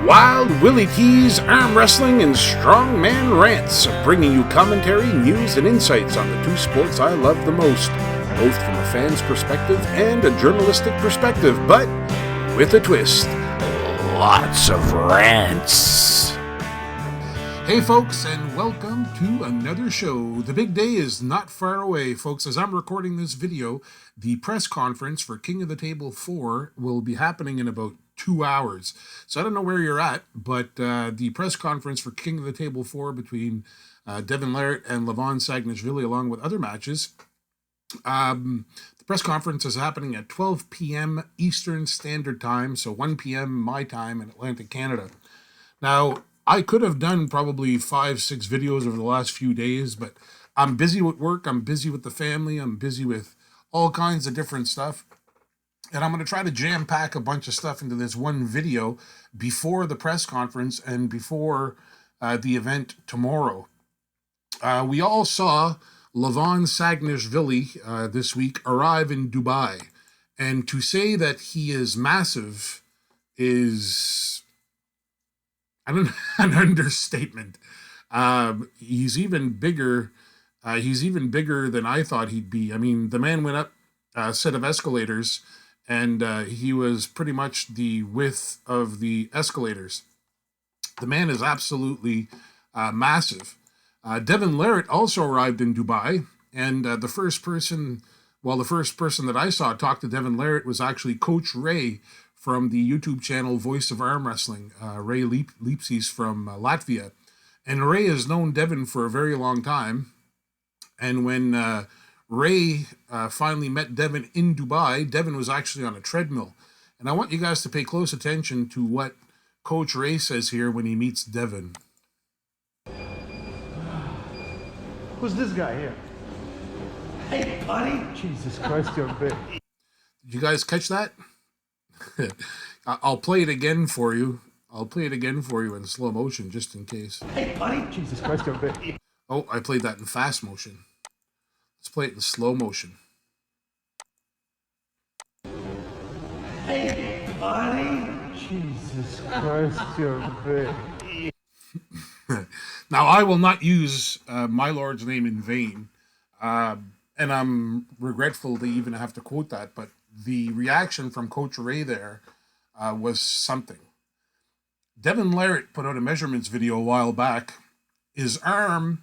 Wild Willie T's Arm Wrestling and Strongman Rants, bringing you commentary, news, and insights on the two sports I love the most, both from a fan's perspective and a journalistic perspective, but with a twist. Lots of rants. Hey folks, and welcome to another show. The big day is not far away, folks. As I'm recording this video, the press conference for King of the Table 4 will be happening in about 2 hours. So I don't know where you're at, but the press conference for King of the Table 4 between Devon Larratt and Levan Saganishvilli, along with other matches, the press conference is happening at 12 p.m. Eastern Standard Time, so 1 p.m. my time in Atlantic Canada. Now, I could have done probably 5-6 videos over the last few days, but I'm busy with work, I'm busy with the family, I'm busy with all kinds of different stuff. And I'm going to try to jam-pack a bunch of stuff into this one video before the press conference and before the event tomorrow. We all saw Levan Saganishvilli this week arrive in Dubai. And to say that he is massive is an understatement. He's even bigger. He's even bigger than I thought he'd be. I mean, the man went up a set of escalators, and he was pretty much the width of the escalators. The man is absolutely massive. Devon Larratt also arrived in Dubai, and the first person that I saw talk to Devon Larratt was actually Coach Ray from the YouTube channel Voice of Armwrestling, Ray Leipzig from Latvia. And Ray has known Devon for a very long time. And when Ray finally met Devon in Dubai, Devon was actually on a treadmill. And I want you guys to pay close attention to what Coach Ray says here when he meets Devon. Who's this guy here? Hey, buddy. Jesus Christ, you're big. Did you guys catch that? I'll play it again for you. I'll play it again for you in slow motion, just in case. Hey, buddy. Jesus Christ, you're big. Oh, I played that in fast motion. Let's play it in slow motion. Hey, buddy. Jesus Christ, you're big. Now, I will not use my Lord's name in vain, and I'm regretful to even have to quote that, but the reaction from Coach Ray there was something. Devon Larratt put out a measurements video a while back. His arm,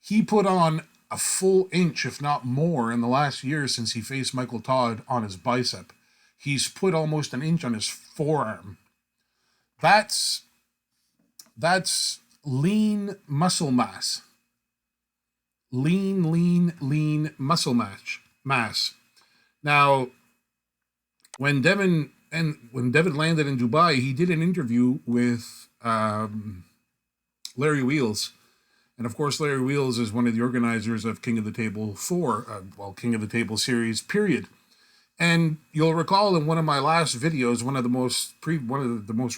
he put on a full inch, if not more, in the last year since he faced Michael Todd on his bicep. He's put almost an inch on his forearm. That's lean muscle mass. Lean muscle mass. Now, when Devon landed in Dubai, he did an interview with Larry Wheels. And of course, Larry Wheels is one of the organizers of King of the Table 4, King of the Table series, period. And you'll recall in one of my last videos, one of the most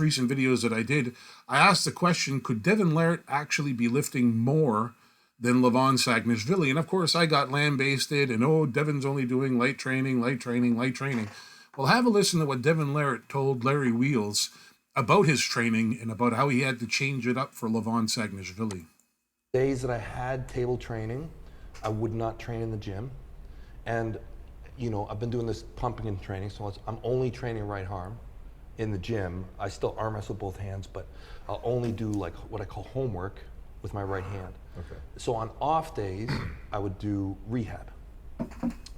recent videos that I did, I asked the question, could Devon Larratt actually be lifting more than Levan Saganishvilli? And of course, I got lambasted, and Devon's only doing light training. Well, have a listen to what Devon Larratt told Larry Wheels about his training and about how he had to change it up for Levan Saganishvilli. Days that I had table training, I would not train in the gym. And, you know, I've been doing this pumping and training, so I'm only training right arm in the gym. I still arm wrestle both hands, but I'll only do like what I call homework with my right hand. Okay. So on off days, I would do rehab.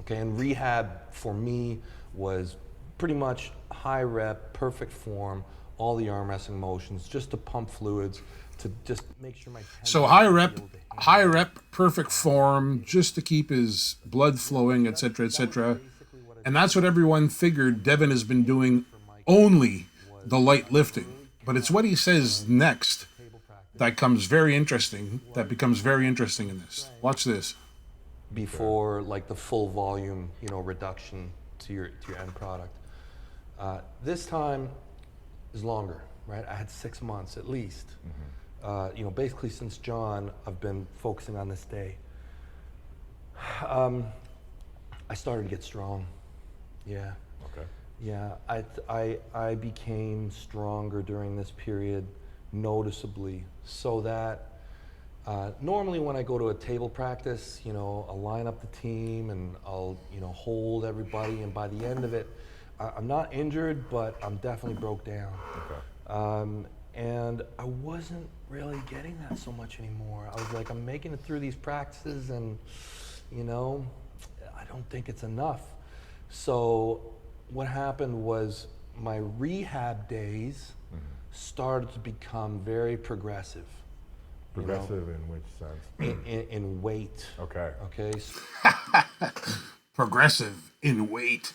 Okay, and rehab for me was pretty much high rep, perfect form, all the arm wrestling motions, just to pump fluids, to just make sure my... So high rep, perfect form, just to keep his blood flowing, etc., etc. And that's what everyone figured Devon has been doing, only the light lifting. But it's what he says next that becomes very interesting in this. Watch this. Before like the full volume, you know, reduction to your end product. This time is longer, right? I had 6 months at least. You know, basically since John, I've been focusing on this day. I started to get strong. Yeah. Okay. Yeah, I became stronger during this period noticeably, so that normally when I go to a table practice, you know, I'll line up the team and I'll, you know, hold everybody, and by the end of it, I'm not injured, but I'm definitely broke down. Okay. And I wasn't really getting that so much anymore. I was like, I'm making it through these practices and, you know, I don't think it's enough. So what happened was my rehab days started to become very progressive. Progressive in which sense? In weight. Okay. Okay. Progressive in weight.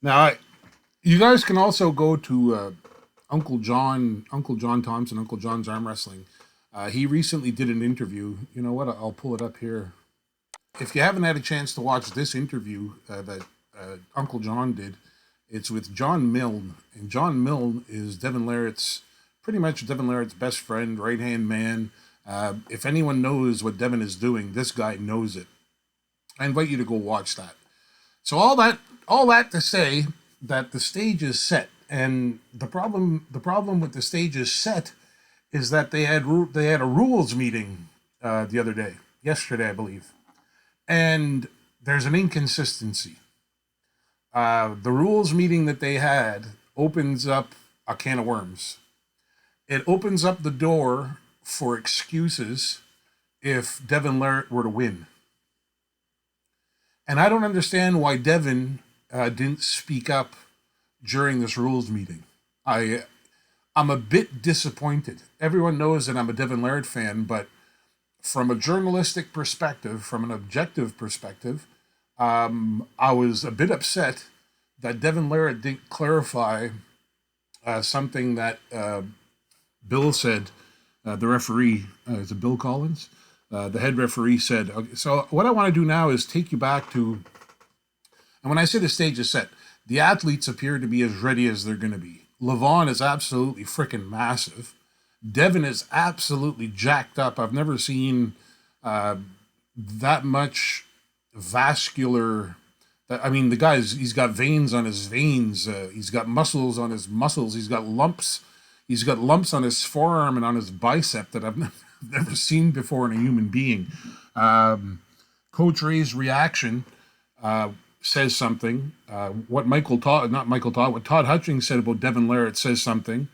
Now, you guys can also go to Uncle John Thompson, Uncle John's Arm Wrestling. He recently did an interview. You know what? I'll pull it up here. If you haven't had a chance to watch this interview that Uncle John did, it's with John Milne. And John Milne is pretty much Devon Larratt's best friend, right-hand man. If anyone knows what Devon is doing, this guy knows it. I invite you to go watch that. So all that to say that the stage is set, and the problem with the stage is set is that they had a rules meeting yesterday, I believe, and there's an inconsistency. The rules meeting that they had opens up a can of worms. It opens up the door for excuses if Devon Larratt were to win. And I don't understand why Devon didn't speak up during this rules meeting. I'm a bit disappointed. Everyone knows that I'm a Devon Larratt fan, but from a journalistic perspective, from an objective perspective, I was a bit upset that Devon Larratt didn't clarify something that Bill said, the referee, is it Bill Collins? The head referee said. Okay, so what I want to do now is take you back to, and when I say the stage is set, the athletes appear to be as ready as they're going to be. Levan is absolutely freaking massive. Devin is absolutely jacked up. I've never seen that much vascular. I mean, the guy's, he's got veins on his veins. He's got muscles on his muscles. He's got lumps. He's got lumps on his forearm and on his bicep that I've never seen before in a human being. Coach Ray's reaction says something. What Todd Hutchings said about Devon Larratt says something.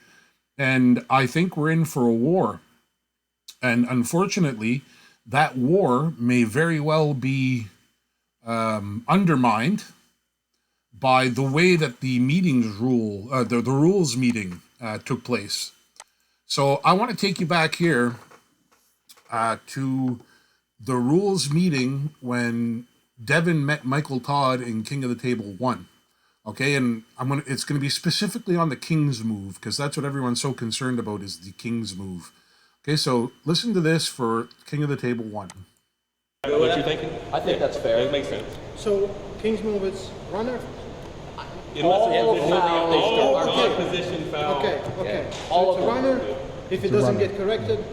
And I think we're in for a war. And unfortunately, that war may very well be undermined by the way that the the rules meeting took place. So I want to take you back here to the rules meeting when Devin met Michael Todd in King of the Table 1. Okay, and it's going to be specifically on the King's move, because that's what everyone's so concerned about, is the King's move. Okay, so listen to this for King of the Table 1. What you thinking? I think that's fair. It makes sense. So King's move is runner. Unless they start okay. position foul. Okay. All So it's a of them. runner. If it doesn't get corrected,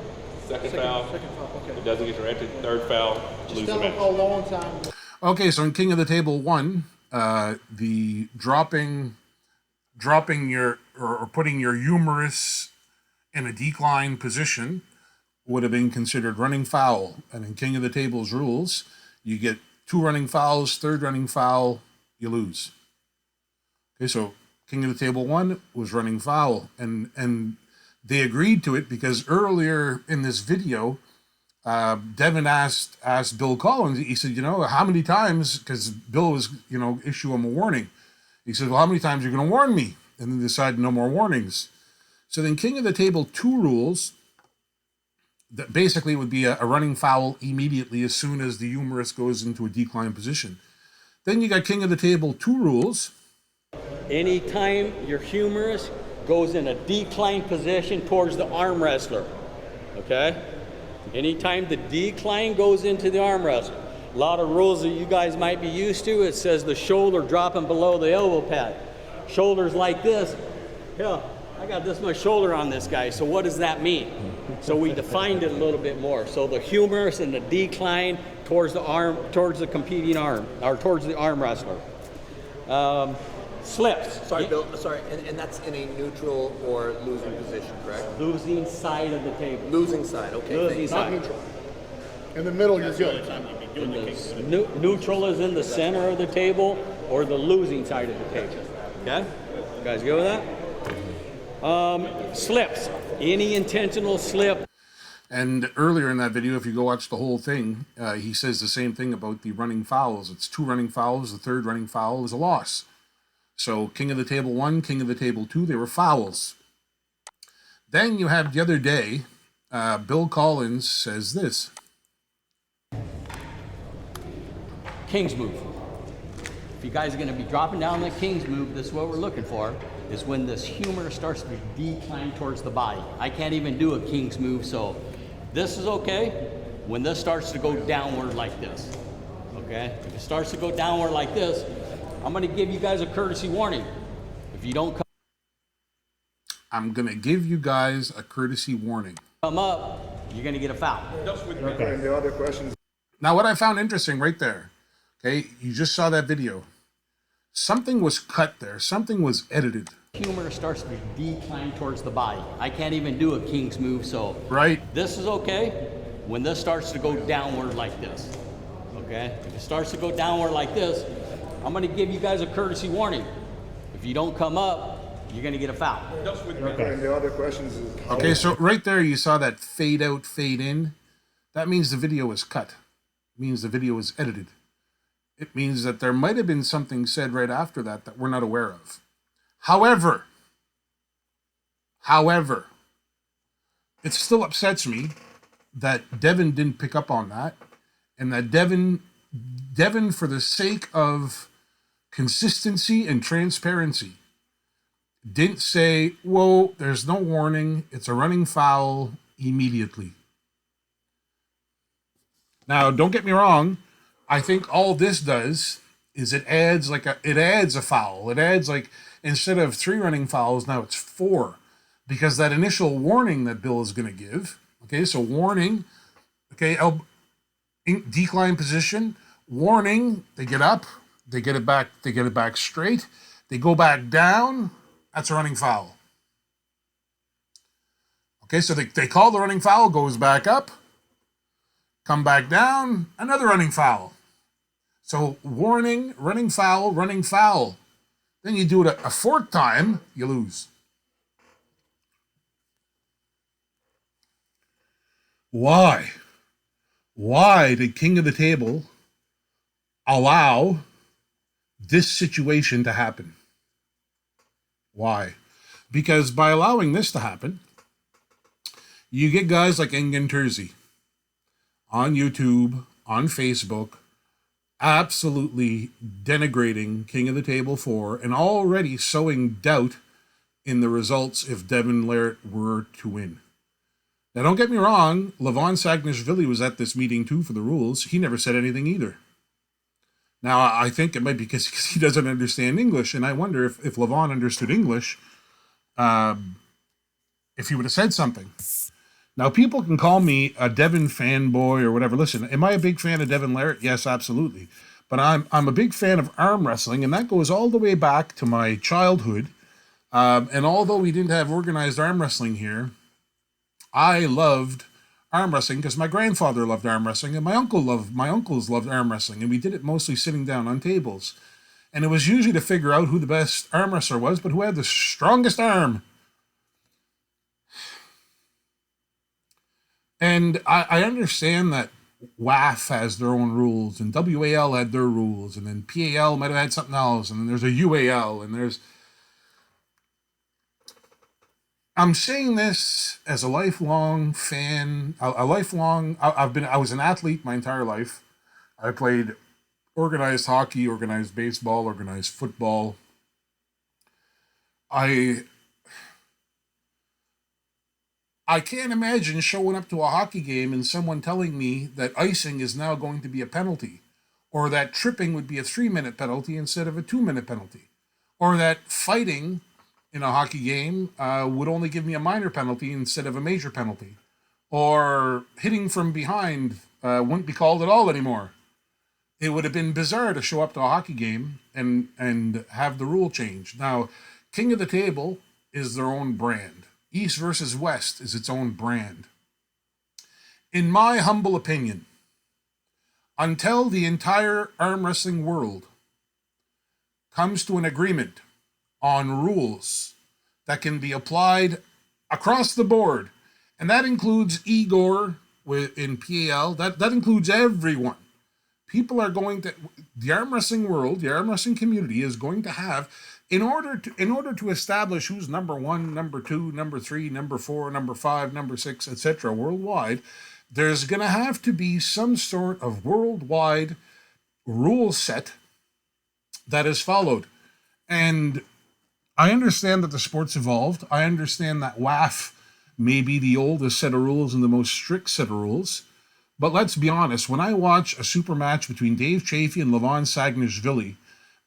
Second foul. Second foul. If it Okay. doesn't get corrected, third foul, Just lose tell the them match. how long time. Okay, so in King of the Table 1, the dropping your or putting your humerus in a decline position would have been considered running foul. And in King of the Table's rules, you get 2 running fouls, third running foul, you lose. Okay, so King of the Table 1 was running foul, and they agreed to it because earlier in this video, Devin asked Bill Collins. He said, how many times? Because Bill was, issue him a warning. He said, well, how many times are you going to warn me? And then decided no more warnings. So then King of the Table 2 rules that basically would be a running foul immediately as soon as the humerus goes into a decline position. Then you got King of the Table 2 rules. Anytime your humerus goes in a decline position towards the arm wrestler, okay? Anytime the decline goes into the arm wrestler. A lot of rules that you guys might be used to, it says the shoulder dropping below the elbow pad. Shoulders like this. Yeah, I got this much shoulder on this guy, so what does that mean? So we defined it a little bit more. So the humerus and the decline towards the arm, towards the competing arm, or towards the arm wrestler. Slips. Sorry, Bill. Sorry, and that's in a neutral or losing position, correct? Losing side of the table. Losing side. Okay. Losing thank you. side. In the middle, you're good. Neutral is in the center of the table or the losing side of the table. Okay? You guys go with that? Slips. Any intentional slip. And earlier in that video, if you go watch the whole thing, he says the same thing about the running fouls. It's 2 running fouls. The 3rd running foul is a loss. So king of the table 1, king of the table 2, they were fouls. Then you have the other day, Bill Collins says this. King's move. If you guys are going to be dropping down the king's move, this is what we're looking for, is when this humor starts to decline towards the body. I can't even do a king's move, so this is okay when this starts to go downward like this. Okay? If it starts to go downward like this, I'm going to give you guys a courtesy warning. If you don't I'm going to give you guys a courtesy warning. come up, you're going to get a foul. Okay. And the other questions. Now, what I found interesting right there, okay, you just saw that video. Something was cut there. Something was edited. Humor starts to decline towards the body. I can't even do a king's move, so Right? this is okay when this starts to go downward like this. Okay? If it starts to go downward like this, I'm going to give you guys a courtesy warning. If you don't come up, you're going to get a foul. Okay. And the other questions is. Okay, so right there you saw that fade out, fade in. That means the video was cut. It means the video was edited. It means that there might have been something said right after that that we're not aware of. However, it still upsets me that Devin didn't pick up on that, and that Devin, for the sake of consistency and transparency, didn't say, whoa, there's no warning, it's a running foul immediately. Now, don't get me wrong, I think all this does is it adds a foul. It adds, like, instead of 3 running fouls, now it's 4. Because that initial warning that Bill is going to give, okay, so warning, okay, decline position, warning, they get up, they get it back straight, they go back down, that's a running foul. Okay, so they call the running foul, goes back up, come back down, another running foul. So warning, running foul, running foul. Then you do it a 4th time, you lose. Why? Why did King of the Table allow this situation to happen? Why? Because by allowing this to happen, you get guys like Inconsistencies on YouTube, on Facebook, absolutely denigrating King of the Table 4 and already sowing doubt in the results if Devon Larratt were to win. Now, don't get me wrong, Levan Saganishvilli was at this meeting too for the rules. He never said anything either. Now, I think it might be because he doesn't understand English, and I wonder if Levan understood English, if he would have said something. Now, people can call me a Devin fanboy or whatever. Listen, am I a big fan of Devon Larratt? Yes, absolutely. But I'm a big fan of arm wrestling, and that goes all the way back to my childhood. And although we didn't have organized arm wrestling here, I loved arm wrestling because my grandfather loved arm wrestling, and my uncles loved arm wrestling, and we did it mostly sitting down on tables. And it was usually to figure out who the best arm wrestler was, but who had the strongest arm. And I understand that WAF has their own rules, and WAL had their rules, and then PAL might have had something else, and then there's a UAL, and there's... I'm saying this as a lifelong fan, I was an athlete my entire life. I played organized hockey, organized baseball, organized football. I can't imagine showing up to a hockey game and someone telling me that icing is now going to be a penalty, or that tripping would be a 3-minute penalty instead of a 2-minute penalty, or that fighting in a hockey game would only give me a minor penalty instead of a major penalty, or hitting from behind wouldn't be called at all anymore. It would have been bizarre to show up to a hockey game and have the rule change. Now, King of the Table is their own brand. East versus West is its own brand. In my humble opinion, until the entire arm wrestling world comes to an agreement on rules that can be applied across the board, and that includes Igor in PAL, that includes everyone. People are going to, the arm wrestling world, the arm wrestling community is going to have, in order to establish who's number 1, number 2, number 3, number 4, number 5, number 6, etc. worldwide, there's going to have to be some sort of worldwide rule set that is followed. And I understand that the sport's evolved. I understand that WAF may be the oldest set of rules and the most strict set of rules. But let's be honest, when I watch a super match between Dave Chafee and Levan Saganishvilli,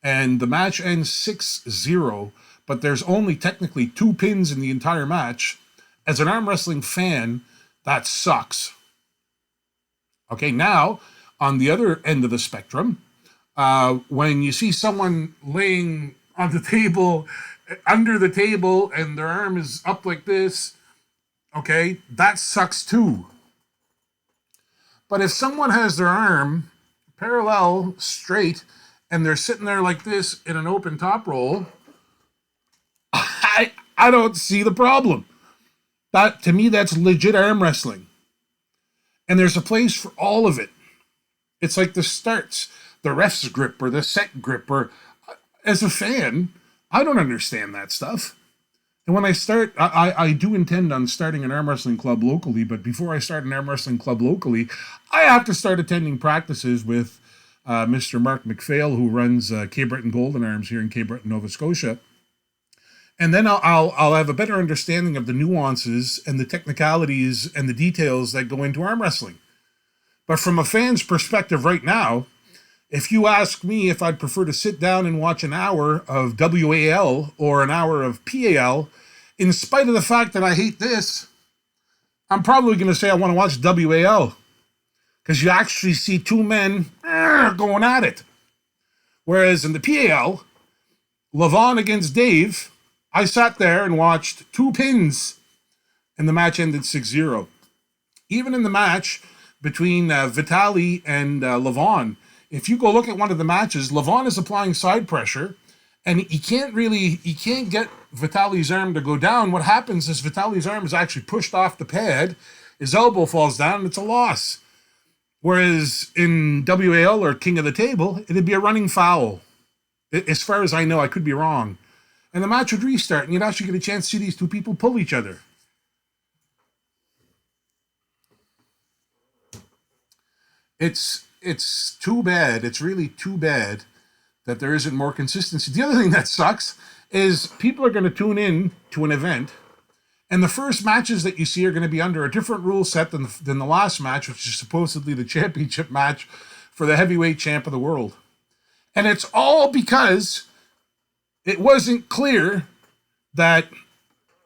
and the match ends 6-0, but there's only technically 2 pins in the entire match, as an arm wrestling fan, that sucks. Okay, now, on the other end of the spectrum, when you see someone laying on the table, under the table, and their arm is up like this, okay, that sucks too. But if someone has their arm parallel, straight, and they're sitting there like this in an open top roll, I don't see the problem. That, to me, that's legit arm wrestling. And there's a place for all of it. It's like the starts, the ref's grip or the set grip, or as a fan, I don't understand that stuff. And when I start, I do intend on starting an arm wrestling club locally, but before I start an arm wrestling club locally, I have to start attending practices with Mr. Mark McPhail, who runs Cape Breton Golden Arms here in Cape Breton, Nova Scotia. And then I'll have a better understanding of the nuances and the technicalities and the details that go into arm wrestling. But from a fan's perspective right now, if you ask me if I'd prefer to sit down and watch an hour of WAL or an hour of PAL, in spite of the fact that I hate this, I'm probably going to say I want to watch WAL. Because you actually see 2 men going at it. Whereas in the PAL, Levan against Dave, I sat there and watched 2 pins, and the match ended 6-0. Even in the match between Vitaly and Levan, if you go look at one of the matches, Levan is applying side pressure, and he can't get Vitaly's arm to go down. What happens is Vitaly's arm is actually pushed off the pad, his elbow falls down, and it's a loss. Whereas in WAL or King of the Table, it'd be a running foul. As far as I know, I could be wrong. And the match would restart, and you'd actually get a chance to see these 2 people pull each other. It's too bad. It's really too bad that there isn't more consistency. The other thing that sucks is people are going to tune in to an event, and the first matches that you see are going to be under a different rule set than the last match, which is supposedly the championship match for the heavyweight champ of the world. And it's all because it wasn't clear that,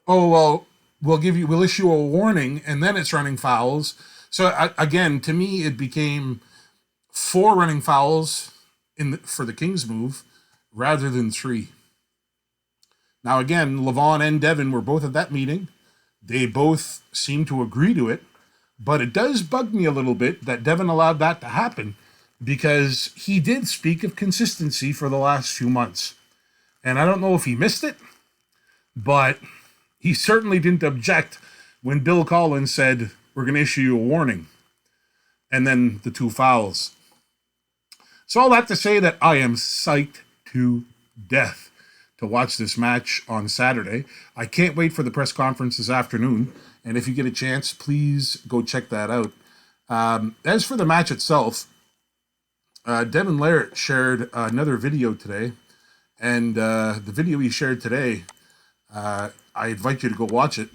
oh, well, we'll issue a warning, and then it's running fouls. So again, to me, it became 4 running fouls for the King's move rather than 3. Now, again, Levan and Devin were both at that meeting. They both seemed to agree to it, but it does bug me a little bit that Devin allowed that to happen, because he did speak of consistency for the last few months. And I don't know if he missed it, but he certainly didn't object when Bill Collins said, we're going to issue you a warning. And then the 2 fouls. So all that to say that I am psyched to death to watch this match on Saturday. I can't wait for the press conference this afternoon. And if you get a chance, please go check that out. As for the match itself, Devon Larratt shared another video today. And the video he shared today, I invite you to go watch it.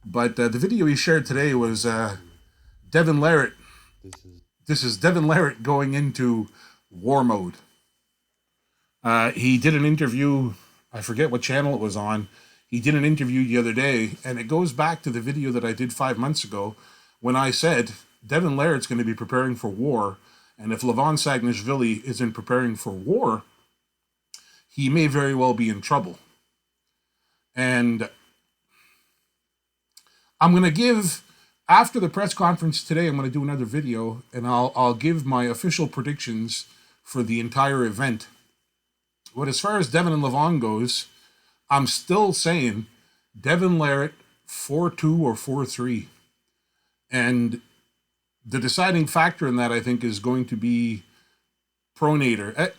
But the video he shared today was Devon Larratt. This is Devon Larratt going into war mode. He did an interview, I forget what channel it was on. He did an interview the other day, and it goes back to the video that I did 5 months ago when I said Devon Larratt's going to be preparing for war, And if Levan Saganishvilli isn't preparing for war, he may very well be in trouble. And I'm going to give, after the press conference today, I'm going to do another video, and I'll give my official predictions for the entire event. But as far as Devin and Levan goes, I'm still saying Devon Larratt 4-2 or 4-3. And the deciding factor in that, I think, is going to be pronator.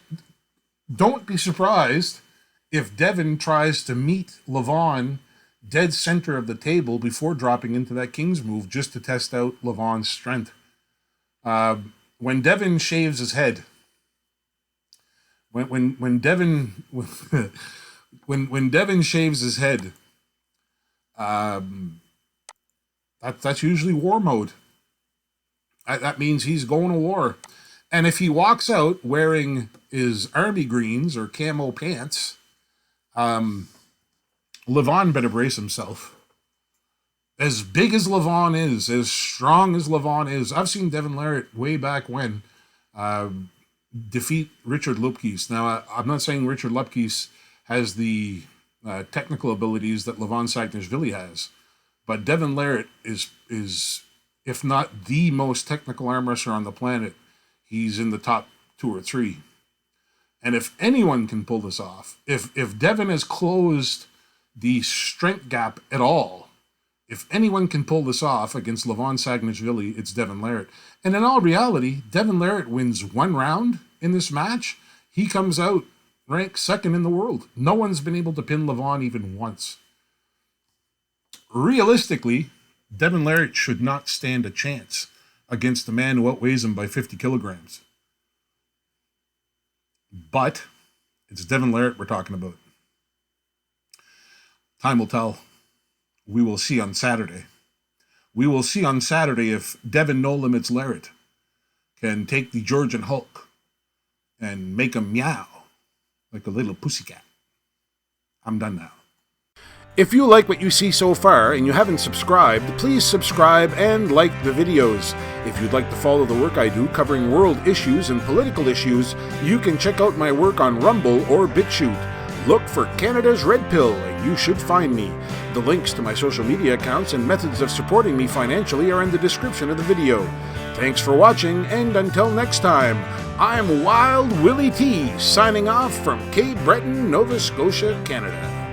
Don't be surprised if Devin tries to meet Levan dead center of the table before dropping into that King's move just to test out Levan's strength. When Devin shaves his head, when Devin when Devin shaves his head, that's usually war mode. That means he's going to war. And if he walks out wearing his army greens or camo pants, Levan better brace himself. As big as Levan is, as strong as Levan is, I've seen Devon Larratt way back when defeat Richard Lupkes. Now, I'm not saying Richard Lupkes has the technical abilities that Levan Saganishvilli has, but Devon Larratt is, if not the most technical arm wrestler on the planet, he's in the top 2 or 3. And if anyone can pull this off, if Devin has closed the strength gap at all, if anyone can pull this off against Levan Saganishvilli, it's Devon Larratt. And in all reality, Devon Larratt wins 1 round in this match. He comes out ranked 2nd in the world. No one's been able to pin Levan even once. Realistically, Devon Larratt should not stand a chance against a man who outweighs him by 50 kilograms. But it's Devon Larratt we're talking about. Time will tell. We will see on Saturday. We will see on Saturday if Devon No Limits Larratt can take the Georgian Hulk and make him meow like a little pussycat. I'm done now. If you like what you see so far and you haven't subscribed, please subscribe and like the videos. If you'd like to follow the work I do covering world issues and political issues, you can check out my work on Rumble or BitChute. Look for Canada's Red Pill and you should find me. The links to my social media accounts and methods of supporting me financially are in the description of the video. Thanks for watching, and until next time, I'm Wild Willie T, signing off from Cape Breton, Nova Scotia, Canada.